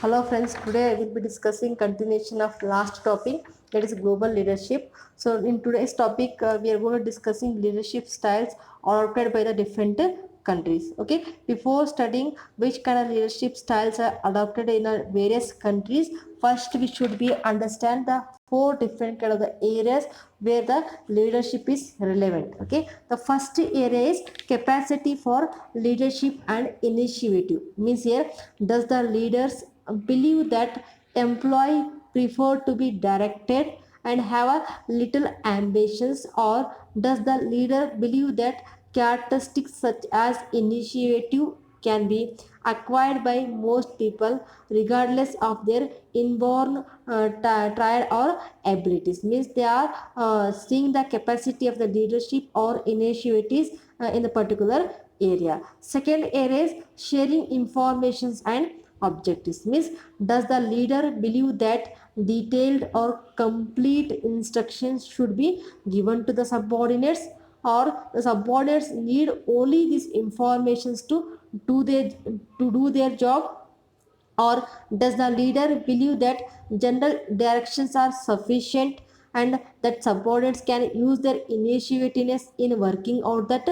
Hello friends, today I will be discussing continuation of last topic, that is global leadership. So in today's topic we are going to discussing leadership styles adopted by the different countries. Okay, before studying which kind of leadership styles are adopted in various countries, first we should be understand the four different kind of the areas where the leadership is relevant. Okay, the first area is capacity for leadership and initiative. Means here, does the leaders believe that employee prefer to be directed and have a little ambitions, or does the leader believe that characteristics such as initiative can be acquired by most people regardless of their inborn triad or abilities? Means they are seeing the capacity of the leadership or initiatives in the particular area. Second area is sharing informations and objectives. Means does the leader believe that detailed or complete instructions should be given to the subordinates, or the subordinates need only these informations to do their job, or does the leader believe that general directions are sufficient and that subordinates can use their initiativeness in working out that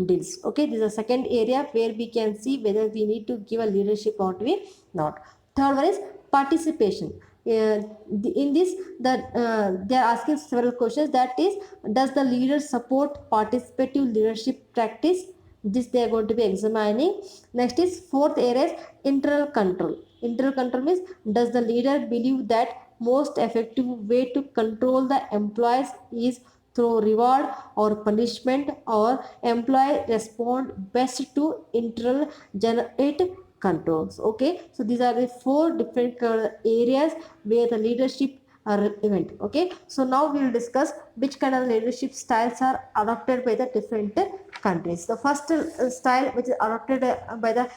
deals? Okay, this is the second area where we can see whether we need to give a leadership or we not. Third one is participation. In this, they are asking several questions, that is, does the leader support participative leadership practice? This they are going to be examining. Next is fourth area is internal control. Internal control means does the leader believe that most effective way to control the employees is through reward or punishment, or employee respond best to internal generate controls? Okay, so these are the four different areas where the leadership are relevant. Okay, so now we will discuss which kind of leadership styles are adopted by the different countries. The first style which is adopted by the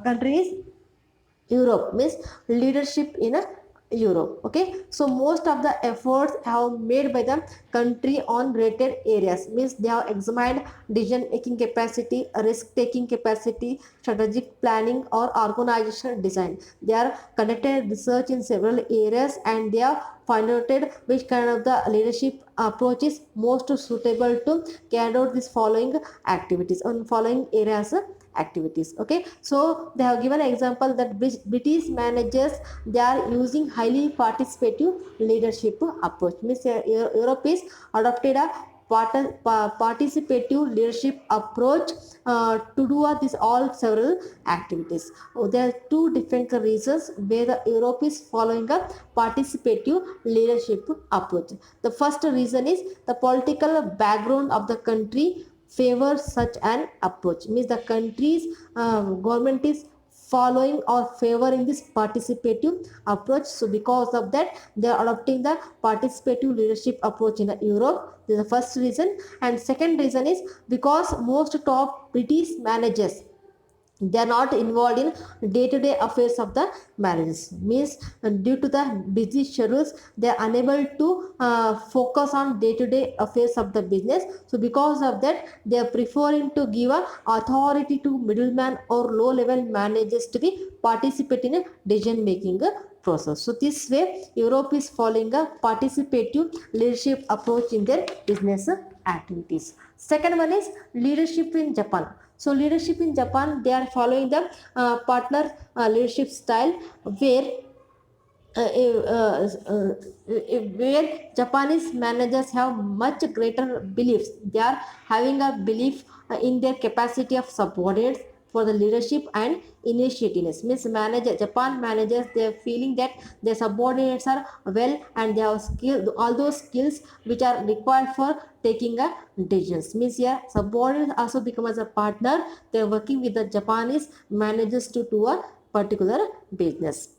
countries Europe, means leadership in a Europe. Okay, so most of the efforts have made by the country on rated areas. Means they have examined decision making capacity, risk taking capacity, strategic planning, or organizational design. They are conducted research in several areas, and they have found out which kind of the leadership approach is most suitable to carry out these following activities on following areas activities. Okay, so they have given an example that British managers, they are using highly participative leadership approach. Means Europe is adopted a participative leadership approach to do this all several activities. There are two different reasons where the Europe is following a participative leadership approach. The first reason is the political background of the country favors such an approach. Means the country's government is following or favoring this participative approach. So because of that, they are adopting the participative leadership approach in Europe. This is the first reason. And second reason is because most top British managers, they are not involved in day-to-day affairs of the marriages. Means due to the busy schedules, they are unable to focus on day-to-day affairs of the business. So because of that, they are preferring to give a authority to middleman or low level managers to be participate in a decision making process. So this way, Europe is following a participative leadership approach in their business activities. Second one is leadership in Japan. So leadership in Japan, they are following the partner leadership style, where where Japanese managers have much greater beliefs. They are having a belief in their capacity of subordinates for the leadership and initiativeness. Means Japan managers, they are feeling that their subordinates are well and they have skill, all those skills which are required for taking a decisions. Means here subordinates also become as a partner. They are working with the Japanese managers to do a particular business.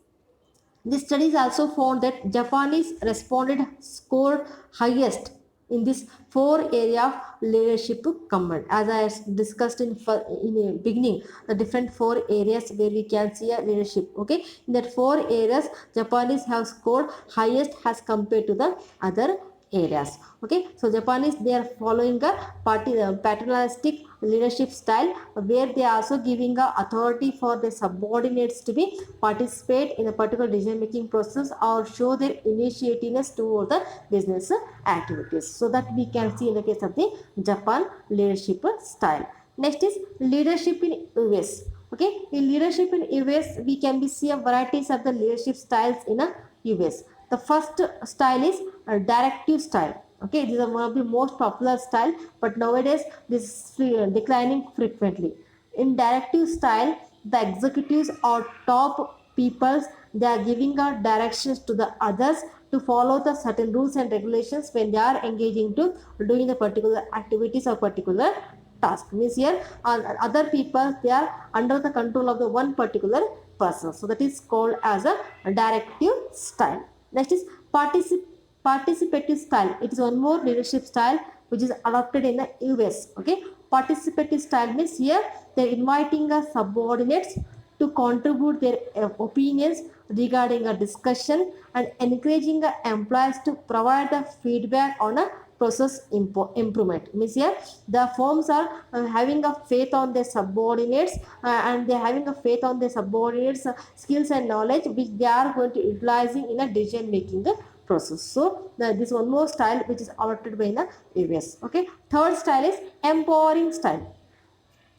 The studies also found that Japanese responded scored highest in this four area of leadership command. As I discussed in the beginning, the different four areas where we can see a leadership. Okay, in that four areas, Japanese have scored highest as compared to the other areas. Okay, so Japanese, they are following a paternalistic leadership style, where they are also giving a authority for the subordinates to be participate in a particular decision making process or show their initiativeness toward the business activities. So that we can see in the case of the Japan leadership style. Next is leadership in US. Okay, in leadership in US, we can be see a varieties of the leadership styles in a US. The first style is a directive style. Okay, this is one of the most popular style, but nowadays this is declining frequently. In directive style, the executives or top peoples, they are giving out directions to the others to follow the certain rules and regulations when they are engaging to doing the particular activities or particular task. Means here other people, they are under the control of the one particular person. So that is called as a directive style. Next is participative style. It is one more leadership style which is adopted in the US. Okay, participative style means here they are inviting a subordinates to contribute their opinions regarding a discussion and encouraging the employees to provide the feedback on a process improvement. Means here the firms are having a faith on their subordinates, and they are having a faith on their subordinates skills and knowledge which they are going to utilizing in a decision making process. So this one more style which is adopted by the US. Okay, third style is empowering style.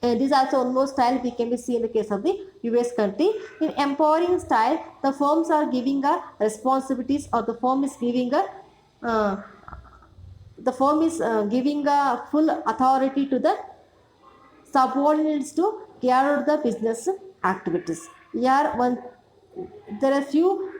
And this is also one more style we can be see in the case of the US country. In empowering style, the firms are giving a responsibilities, or uh, the firm is giving a full authority to the subordinates to carry out the business activities. Here one, there are few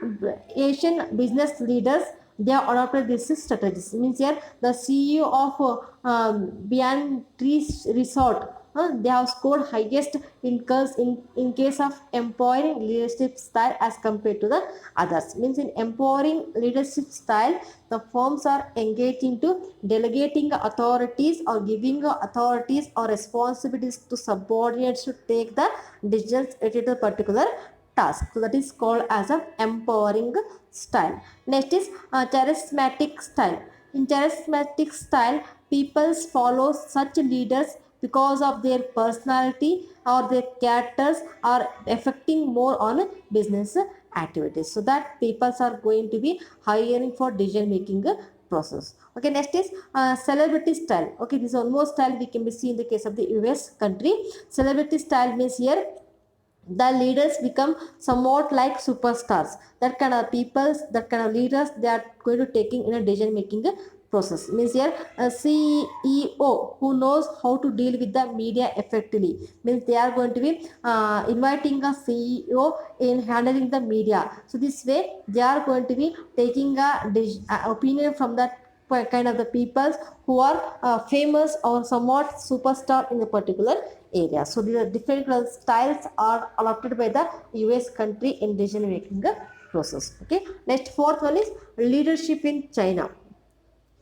Asian business leaders, they have adopted this strategies. Means here the CEO of Beyond Trees Resort, they have scored highest in case of empowering leadership style as compared to the others. Means in empowering leadership style, the firms are engaging to delegating authorities or giving authorities or responsibilities to subordinates to take the decisions related to a particular task. So that is called as a empowering style. Next is charismatic style. In charismatic style, people follow such leaders because of their personality or their characters are affecting more on business activities. So that people are going to be hiring for decision making process. Okay, next is celebrity style. Okay, this is one more style we can be seen in the case of the US country. Celebrity style means here the leaders become somewhat like superstars. That kind of people, that kind of leaders, they are going to taking in a decision making process. Means here a CEO who knows how to deal with the media effectively. Means they are going to be inviting a CEO in handling the media. So this way they are going to be taking a opinion from that kind of the people who are famous or somewhat superstar in a particular area. So these are different styles are adopted by the US country in decision making process. Okay, next fourth one is leadership in China.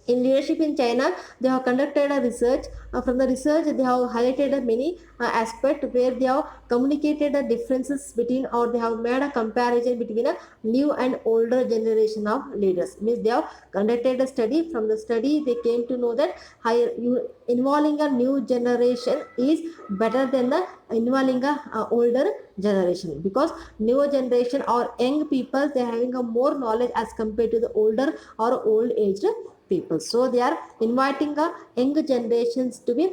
In leadership in China, they have conducted a research. From the research, they have highlighted many aspects where they have communicated the differences between, or they have made a comparison between a new and older generation of leaders. Means they have conducted a study. From the study, they came to know that involving a new generation is better than the involving a older generation, because newer generation or young people, they are having a more knowledge as compared to the older or old aged people. So they are inviting a younger generations to be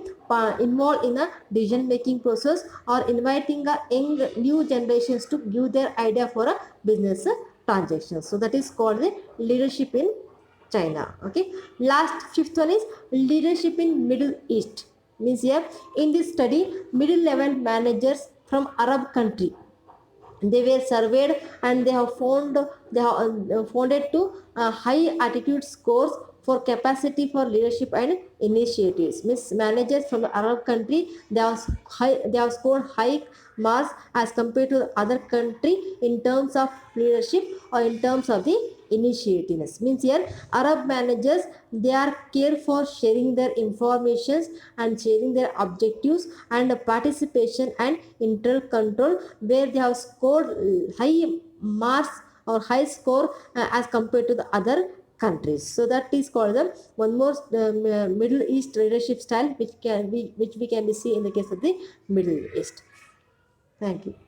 involved in a decision making process, or inviting a young new generations to give their idea for a business transaction. So that is called the leadership in China. Okay, last fifth one is leadership in Middle East. Means here in this study, middle level managers from Arab country, they were surveyed, and they have found, they have founded to high attitude scores for capacity for leadership and initiatives. Means managers from the Arab country, they have scored high marks as compared to the other country in terms of leadership or in terms of the initiativeness. Means here Arab managers, they are care for sharing their informations and sharing their objectives and participation and internal control, where they have scored high marks or high score as compared to the other countries. So that is called the one more Middle East leadership style, which we can be see in the case of the Middle East. Thank you.